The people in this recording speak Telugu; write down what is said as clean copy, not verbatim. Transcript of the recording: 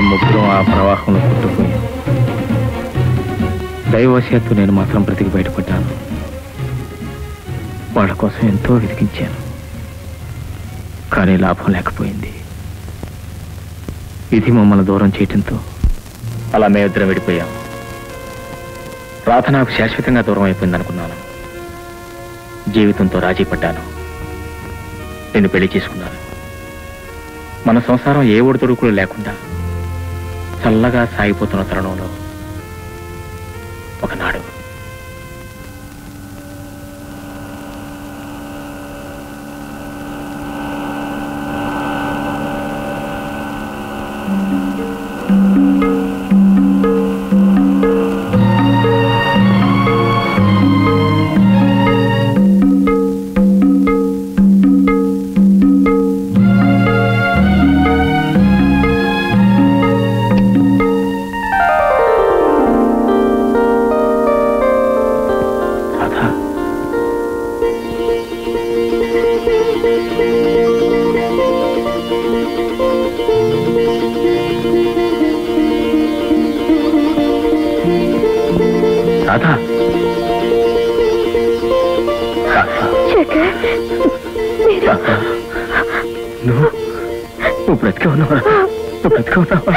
ముగ్గురం ఆ ప్రవాహంలో కొట్టుకుపోయాం. దైవవశాత్తు నేను మాత్రం బ్రతికి బయటపడ్డాను. వాళ్ళ కోసం ఎంతో వెతికించాను, కానీ లాభం లేకపోయింది. ఇది మమ్మల్ని దూరం చేయటంతో అలా మేమిద్దరం విడిపోయాం. రాధ నాకు శాశ్వతంగా దూరం అయిపోయింది అనుకున్నాను. జీవితంతో రాజీ పడ్డాను. నేను పెళ్లి చేసుకున్నాను. మన సంసారం ఏ ఒడిదొడుకులు లేకుండా చల్లగా సాగిపోతున్న తరుణంలో ఒకనాడు నువ్వు బ్రతికే ఉన్నావా? నువ్వు బ్రతికే ఉన్నావా?